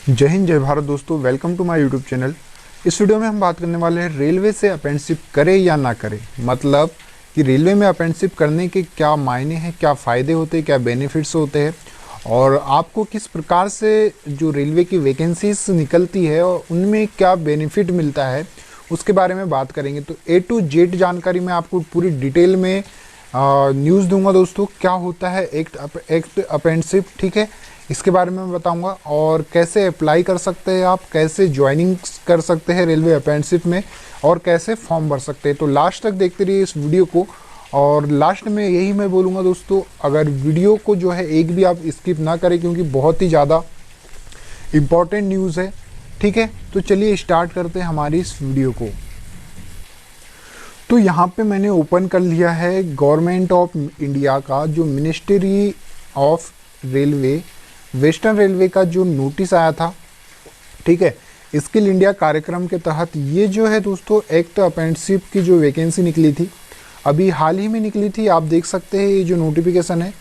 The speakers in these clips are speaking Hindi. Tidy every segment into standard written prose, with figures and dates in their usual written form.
जय हिंद जय भारत दोस्तों, welcome to my YouTube channel. इस वीडियो में हम बात करने वाले हैं रेलवे से अप्रेंटिसशिप करें या ना करें। मतलब कि रेलवे में अप्रेंटिसशिप करने के क्या मायने हैं, क्या फ़ायदे होते हैं, क्या बेनिफिट्स होते हैं और आपको किस प्रकार से जो रेलवे की वैकेंसीज निकलती है और उनमें क्या बेनिफिट मिलता है, उसके बारे में बात करेंगे। तो ए टू जेड जानकारी मैं आपको पूरी डिटेल में न्यूज़ दूंगा दोस्तों। क्या होता है एक अप्रेंटिसशिप, ठीक है, इसके बारे में मैं बताऊंगा और कैसे अप्लाई कर सकते हैं आप, कैसे ज्वाइनिंग कर सकते हैं रेलवे अप्रेंटिसशिप में और कैसे फॉर्म भर सकते हैं। तो लास्ट तक देखते रहिए इस वीडियो को। और लास्ट में यही मैं बोलूँगा दोस्तों, अगर वीडियो को जो है एक भी आप स्किप ना करें क्योंकि बहुत ही ज़्यादा इम्पॉर्टेंट न्यूज़ है, ठीक है। तो चलिए स्टार्ट करते हैं हमारी इस वीडियो को। तो यहाँ पे मैंने ओपन कर लिया है गवर्नमेंट ऑफ इंडिया का जो ministry of railway, western railway का जो नोटिस आया था, ठीक है, स्किल इंडिया कार्यक्रम के तहत ये जो है दोस्तों एक तो अप्रेंटिसशिप की जो वैकेंसी निकली थी, अभी हाल ही में निकली थी। आप देख सकते हैं ये जो नोटिफिकेशन है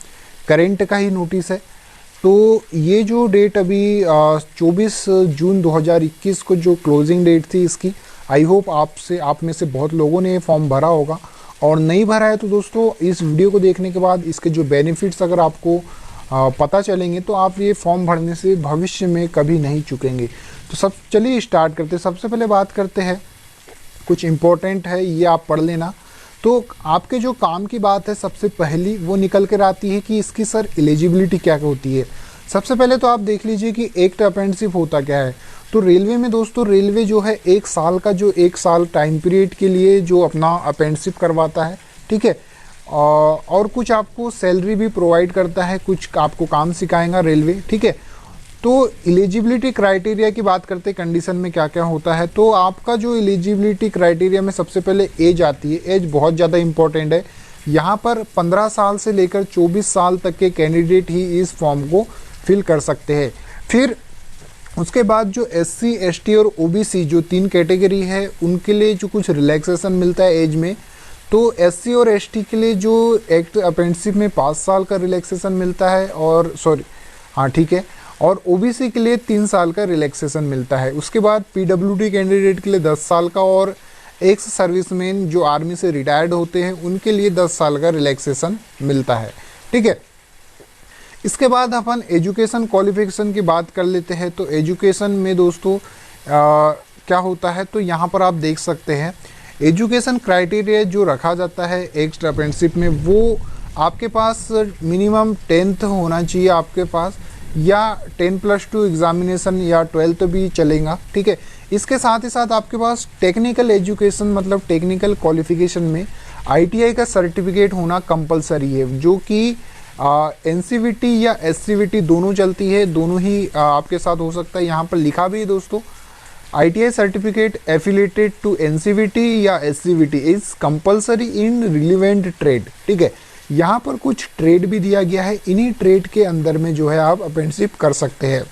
करेंट का ही नोटिस है। तो ये जो डेट अभी 24 जून 2021 को जो क्लोजिंग डेट थी इसकी, आई होप आप में से बहुत लोगों ने ये फॉर्म भरा होगा और नहीं भरा है तो दोस्तों इस वीडियो को देखने के बाद इसके जो बेनिफिट्स अगर आपको पता चलेंगे तो आप ये फॉर्म भरने से भविष्य में कभी नहीं चूकेंगे। तो चलिए स्टार्ट करते हैं। सबसे पहले बात करते हैं, कुछ इम्पोर्टेंट है ये आप पढ़ लेना। तो आपके जो काम की बात है सबसे पहली वो निकल कर आती है कि इसकी सर एलिजिबिलिटी क्या होती है। सबसे पहले तो आप देख लीजिए कि एक अप्रेंटिसशिप होता क्या है। तो रेलवे में दोस्तों, रेलवे जो है एक साल टाइम पीरियड के लिए जो अपना अप्रेंटिसशिप करवाता है, ठीक है, और कुछ आपको सैलरी भी प्रोवाइड करता है, कुछ आपको काम सिखाएगा रेलवे, ठीक है। तो एलिजिबिलिटी क्राइटेरिया की बात करते हैं, कंडीशन में क्या क्या होता है। तो आपका जो एलिजिबिलिटी क्राइटेरिया में सबसे पहले एज आती है। एज बहुत ज़्यादा इंपॉर्टेंट है। यहाँ पर 15 साल से लेकर 24 साल तक के कैंडिडेट ही इस फॉर्म को फिल कर सकते हैं। फिर उसके बाद जो SC ST और OBC जो 3 कैटेगरी है उनके लिए जो कुछ रिलैक्सेशन मिलता है एज में। तो SC और ST के लिए जो एक अप्रेंटिसशिप में 5 साल का रिलैक्सेशन मिलता है और ठीक है, और OBC के लिए 3 साल का रिलैक्सेशन मिलता है। उसके बाद PWD कैंडिडेट के लिए 10 साल का और एक्स सर्विसमैन जो आर्मी से रिटायर्ड होते हैं उनके लिए 10 साल का रिलैक्सेशन मिलता है, ठीक है। इसके बाद अपन एजुकेशन क्वालिफिकेशन की बात कर लेते हैं। तो एजुकेशन में दोस्तों क्या होता है, तो यहाँ पर आप देख सकते हैं एजुकेशन क्राइटेरिया जो रखा जाता है एक अप्रेंटिसशिप में, वो आपके पास मिनिमम 10th होना चाहिए आपके पास, या 10+2 एग्जामिनेशन या 12th भी चलेगा, ठीक है। इसके साथ ही साथ आपके पास टेक्निकल एजुकेशन मतलब टेक्निकल क्वालिफिकेशन में ITI का सर्टिफिकेट होना कंपलसरी है, जो कि NCVT या SCVT दोनों चलती है, दोनों ही आपके साथ हो सकता है। यहाँ पर लिखा भी है दोस्तों, ITI certificate affiliated to NCVT या SCVT is compulsory in relevant trade, ठीक है। यहाँ पर कुछ ट्रेड भी दिया गया है, इन्हीं ट्रेड के अंदर में जो है आप अप्रेंटिसशिप कर सकते हैं,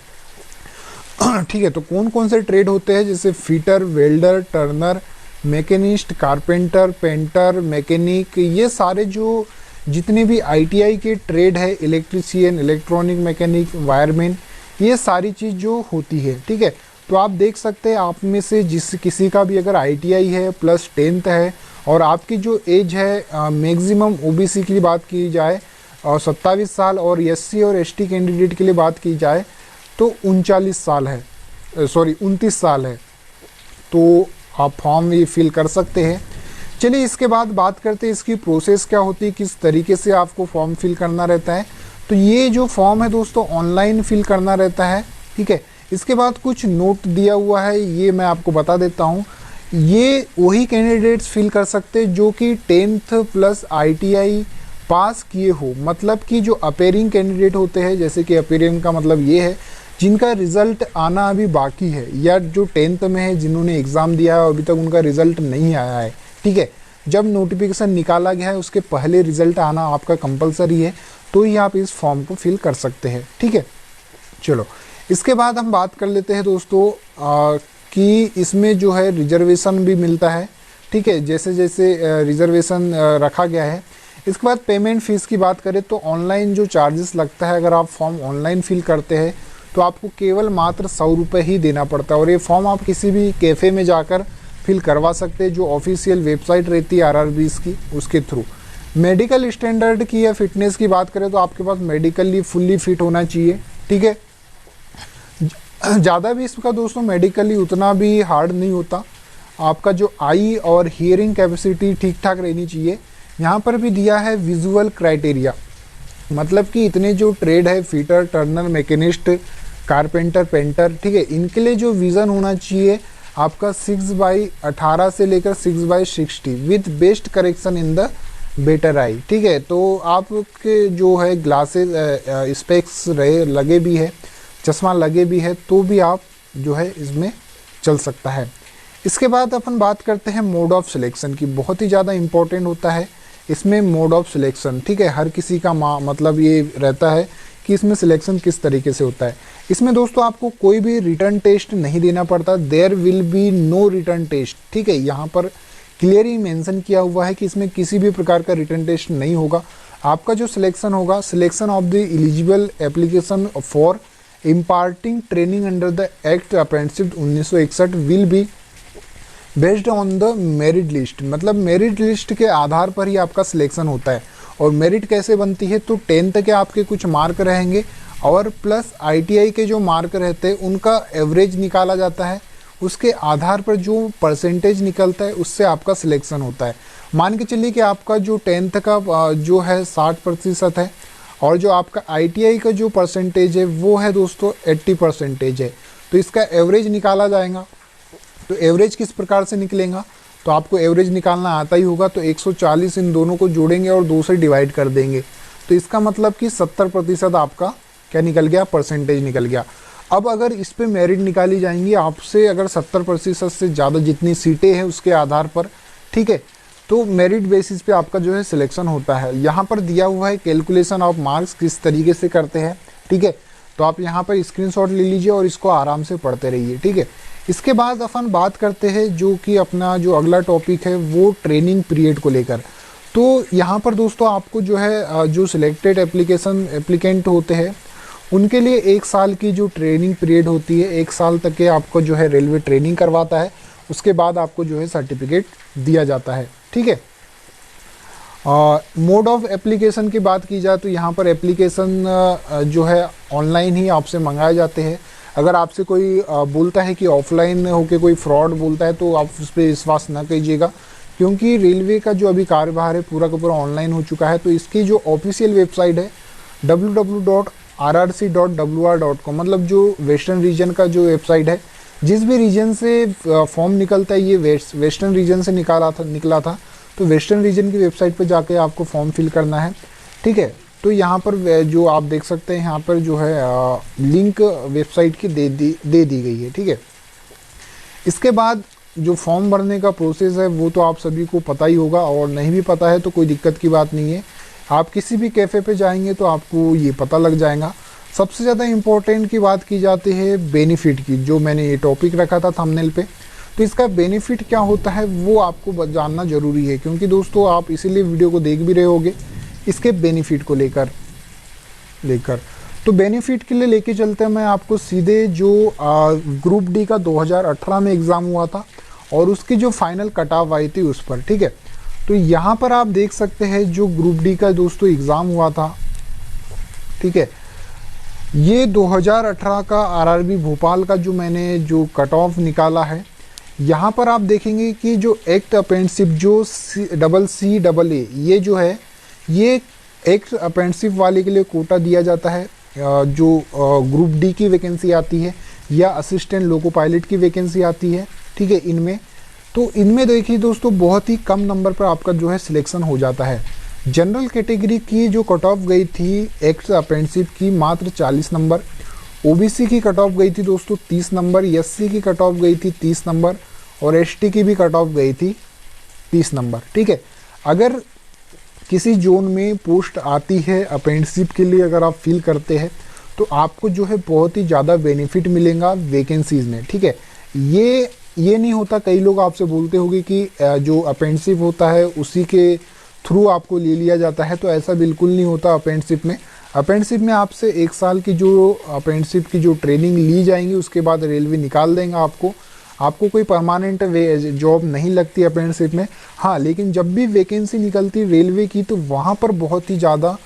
ठीक है। तो कौन कौन से ट्रेड होते हैं, जैसे fitter, welder, Turner, machinist, carpenter, painter, mechanic, ये सारे जो जितने भी ITI के ट्रेड है, इलेक्ट्रीशियन, इलेक्ट्रॉनिक मैकेनिक, वायरमैन, ये सारी चीज़ जो होती है, ठीक है। तो आप देख सकते हैं आप में से किसी का भी अगर ITI है प्लस 10th है और आपकी जो एज है मैक्सिमम OBC की बात की जाए और 27 साल और SC और ST कैंडिडेट के लिए बात की जाए तो 39 साल है, 29 साल है। तो आप फॉर्म ये फिल कर सकते हैं। चलिए इसके बाद बात करते हैं इसकी प्रोसेस क्या होती है, किस तरीके से आपको फॉर्म फिल करना रहता है। तो ये जो फॉर्म है दोस्तों ऑनलाइन फिल करना रहता है, ठीक है। इसके बाद कुछ नोट दिया हुआ है, ये मैं आपको बता देता हूँ। ये वही कैंडिडेट्स फिल कर सकते हैं जो कि 10th प्लस ITI पास किए हो। मतलब कि जो अपेयरिंग कैंडिडेट होते हैं, जैसे कि अपेयरिंग का मतलब ये है जिनका रिज़ल्ट आना अभी बाकी है, या जो 10th में है जिन्होंने एग्ज़ाम दिया है अभी तक उनका रिज़ल्ट नहीं आया है, ठीक है। जब नोटिफिकेशन निकाला गया है उसके पहले रिज़ल्ट आना आपका कंपलसरी है, तो ही आप इस फॉर्म को फिल कर सकते हैं, ठीक है। चलो इसके बाद हम बात कर लेते हैं दोस्तों कि इसमें जो है रिजर्वेशन भी मिलता है, ठीक है। जैसे जैसे रिजर्वेशन रखा गया है। इसके बाद पेमेंट फ़ीस की बात करें तो ऑनलाइन जो चार्जेस लगता है, अगर आप फॉर्म ऑनलाइन फिल करते हैं तो आपको केवल मात्र 100 रुपये ही देना पड़ता है। और ये फॉर्म आप किसी भी कैफ़े में जाकर फिल करवा सकते हैं, जो ऑफिशियल वेबसाइट रहती है आरआरबीज़ की, उसके थ्रू। मेडिकल स्टैंडर्ड की या फिटनेस की बात करें तो आपके पास मेडिकली फुल्ली फिट होना चाहिए, ठीक है। ज़्यादा भी इसका दोस्तों मेडिकली उतना भी हार्ड नहीं होता। आपका जो आई और हियरिंग कैपेसिटी ठीक ठाक रहनी चाहिए। यहाँ पर भी दिया है विजुअल क्राइटेरिया, मतलब कि इतने जो ट्रेड है, fitter, Turner, machinist, carpenter, painter, ठीक है, इनके लिए जो विज़न होना चाहिए आपका 6/18 से लेकर 6/60 with best correction in the better I, ठीक है। तो आपके जो है ग्लासेस स्पेक्स रहे लगे भी है, चश्मा लगे भी है, तो भी आप जो है इसमें चल सकता है। इसके बाद अपन बात करते हैं मोड ऑफ सिलेक्शन की। बहुत ही ज़्यादा इम्पोर्टेंट होता है इसमें मोड ऑफ सिलेक्शन, ठीक है। हर किसी का मतलब ये रहता है कि इसमें सिलेक्शन किस तरीके से होता है। इसमें दोस्तों आपको कोई भी रिटर्न टेस्ट नहीं देना पड़ता, there will be no written test, ठीक है। यहाँ पर क्लियरली मेंशन किया हुआ है कि इसमें किसी भी प्रकार का रिटर्न टेस्ट नहीं होगा। आपका जो सिलेक्शन होगा, selection of the eligible application for imparting training under the act apprenticeship 1961 will be based on the merit list, मतलब मेरिट लिस्ट के आधार पर ही आपका सिलेक्शन होता है। और मेरिट कैसे बनती है, तो 10th के आपके कुछ मार्क रहेंगे और प्लस ITI के जो मार्क रहते हैं उनका एवरेज निकाला जाता है। उसके आधार पर जो परसेंटेज निकलता है उससे आपका सिलेक्शन होता है। मान के चलिए कि आपका जो 10th का जो है 60% है और जो आपका ITI का जो परसेंटेज है वो है दोस्तों 80% है, तो इसका एवरेज निकाला जाएगा। तो एवरेज किस प्रकार से निकलेगा, तो आपको एवरेज निकालना आता ही होगा। तो 140 इन दोनों को जोड़ेंगे और 2 से डिवाइड कर देंगे, तो इसका मतलब कि 70% आपका क्या निकल गया, परसेंटेज निकल गया। अब अगर इस पे मेरिट निकाली जाएंगी आपसे, अगर 70% से ज़्यादा जितनी सीटें हैं उसके आधार पर, ठीक है, तो मेरिट बेसिस पे आपका जो है सिलेक्शन होता है। यहाँ पर दिया हुआ है कैलकुलेशन ऑफ मार्क्स किस तरीके से करते हैं, ठीक है। तो आप यहाँ पर स्क्रीनशॉट ले लीजिए और इसको आराम से पढ़ते रहिए, ठीक है। इसके बाद अपन बात करते हैं जो कि अपना जो अगला टॉपिक है वो ट्रेनिंग पीरियड को लेकर। तो यहाँ पर दोस्तों आपको जो है जो सिलेक्टेड एप्लीकेंट होते हैं उनके लिए 1 साल की जो ट्रेनिंग पीरियड होती है, 1 साल तक के आपको जो है रेलवे ट्रेनिंग करवाता है। उसके बाद आपको जो है सर्टिफिकेट दिया जाता है, ठीक है। मोड ऑफ एप्लीकेशन की बात की जाए तो यहाँ पर एप्लीकेशन जो है ऑनलाइन ही आपसे मंगाए जाते हैं। अगर आपसे कोई बोलता है कि ऑफलाइन होके कोई फ्रॉड बोलता है तो आप उस पर विश्वास ना कीजिएगा, क्योंकि रेलवे का जो अभी कार्यभार है पूरा का पूरा ऑनलाइन हो चुका है। तो इसकी जो ऑफिशियल वेबसाइट है www.rrc.wr.com, मतलब जो वेस्टर्न रीजन का जो वेबसाइट है, जिस भी रीजन से फॉर्म निकलता है, ये वेस्टर्न रीजन से निकला था, तो वेस्टर्न रीजन की वेबसाइट पर जाके आपको फॉर्म फिल करना है, ठीक है। तो यहाँ पर जो आप देख सकते हैं यहाँ पर जो है लिंक वेबसाइट की दे दी गई है, ठीक है। इसके बाद जो फॉर्म भरने का प्रोसेस है वो तो आप सभी को पता ही होगा, और नहीं भी पता है तो कोई दिक्कत की बात नहीं है। आप किसी भी कैफ़े पे जाएंगे तो आपको ये पता लग जाएगा। सबसे ज़्यादा इम्पोर्टेंट की बात की जाती है बेनिफिट की, जो मैंने ये टॉपिक रखा था थंबनेल पे। तो इसका बेनिफिट क्या होता है वो आपको जानना ज़रूरी है, क्योंकि दोस्तों आप इसीलिए वीडियो को देख भी रहे होगे इसके बेनिफिट को लेकर। तो बेनिफिट के लिए लेके चलते हैं मैं आपको सीधे जो ग्रुप डी का 2018 में एग्ज़ाम हुआ था और उसकी जो फाइनल कट ऑफ आई थी उस पर, ठीक है। तो यहाँ पर आप देख सकते हैं जो ग्रुप डी का दोस्तों एग्ज़ाम हुआ था, ठीक है, ये 2018 का आरआरबी भोपाल का जो मैंने जो कट ऑफ निकाला है, यहाँ पर आप देखेंगे कि जो एक्ट अप्रेंटिसशिप जो CCAA ये जो है, ये एक्ट अप्रेंटिसशिप वाले के लिए कोटा दिया जाता है। जो ग्रुप डी की वैकेंसी आती है या असिस्टेंट लोको पायलट की वैकेंसी आती है, ठीक है, इनमें तो इनमें देखिए दोस्तों बहुत ही कम नंबर पर आपका जो है सिलेक्शन हो जाता है। जनरल कैटेगरी की जो कट ऑफ गई थी एक्ट अप्रेंटिसशिप की मात्र 40 नंबर, ओबीसी की कट ऑफ गई थी दोस्तों 30 नंबर, एससी की कट ऑफ गई थी 30 नंबर और एसटी की भी कट ऑफ गई थी 30 नंबर, ठीक है। अगर किसी जोन में पोस्ट आती है अप्रेंटिसशिप के लिए, अगर आप फिल करते हैं तो आपको जो है बहुत ही ज़्यादा बेनिफिट मिलेगा वैकेंसीज़ में, ठीक है। ये नहीं होता, कई लोग आपसे बोलते होंगे कि जो अप्रेंटिसशिप होता है उसी के थ्रू आपको ले लिया जाता है, तो ऐसा बिल्कुल नहीं होता। अप्रेंटिसशिप में अप्रेंटिसशिप में आपसे 1 साल की जो अप्रेंटिसशिप की जो ट्रेनिंग ली जाएंगी उसके बाद रेलवे निकाल देंगे आपको कोई परमानेंट जॉब नहीं लगती अप्रेंटिसशिप में। हाँ, लेकिन जब भी वैकेंसी निकलती है रेलवे की तो वहाँ पर बहुत ही ज़्यादा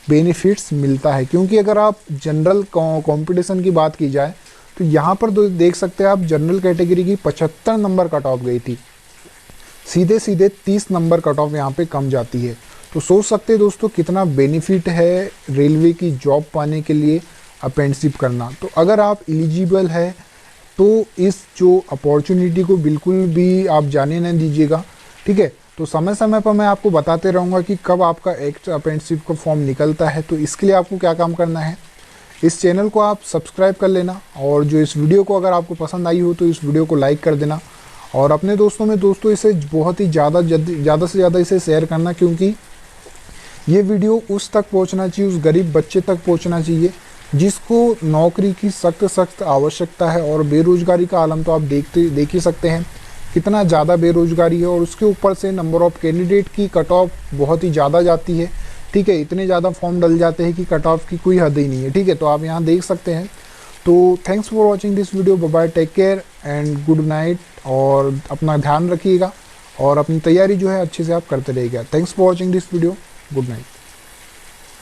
बेनिफिट्स मिलता है, क्योंकि अगर आप जनरल कंपटीशन की बात की जाए तो यहाँ पर देख सकते हैं आप जनरल कैटेगरी की 75 नंबर कट ऑफ गई थी, सीधे सीधे 30 नंबर कट ऑफ यहाँ पे कम जाती है। तो सोच सकते हैं दोस्तों कितना बेनिफिट है रेलवे की जॉब पाने के लिए अप्रेंटिसशिप करना। तो अगर आप एलिजिबल है तो इस जो अपॉर्चुनिटी को बिल्कुल भी आप जाने ना दीजिएगा, ठीक है। तो समय समय पर मैं आपको बताते रहूँगा कि कब आपका एक अप्रेंटिसशिप का फॉर्म निकलता है। तो इसके लिए आपको क्या काम करना है, इस चैनल को आप सब्सक्राइब कर लेना, और जो इस वीडियो को अगर आपको पसंद आई हो तो इस वीडियो को लाइक कर देना, और अपने दोस्तों में इसे बहुत ही ज़्यादा से ज़्यादा इसे शेयर करना, क्योंकि ये वीडियो उस तक पहुंचना चाहिए, उस गरीब बच्चे तक पहुंचना चाहिए जिसको नौकरी की सख्त आवश्यकता है। और बेरोज़गारी का आलम तो आप देख ही सकते हैं कितना ज़्यादा बेरोज़गारी है, और उसके ऊपर से नंबर ऑफ़ कैंडिडेट की कट ऑफ बहुत ही ज़्यादा जाती है, ठीक है। इतने ज़्यादा फॉर्म डल जाते हैं कि कट ऑफ की कोई हद ही नहीं है, ठीक है। तो आप यहाँ देख सकते हैं। तो thanks for watching this video, bye bye, take care and good night, और अपना ध्यान रखिएगा और अपनी तैयारी जो है अच्छे से आप करते रहिएगा। Thanks for watching this video, good night.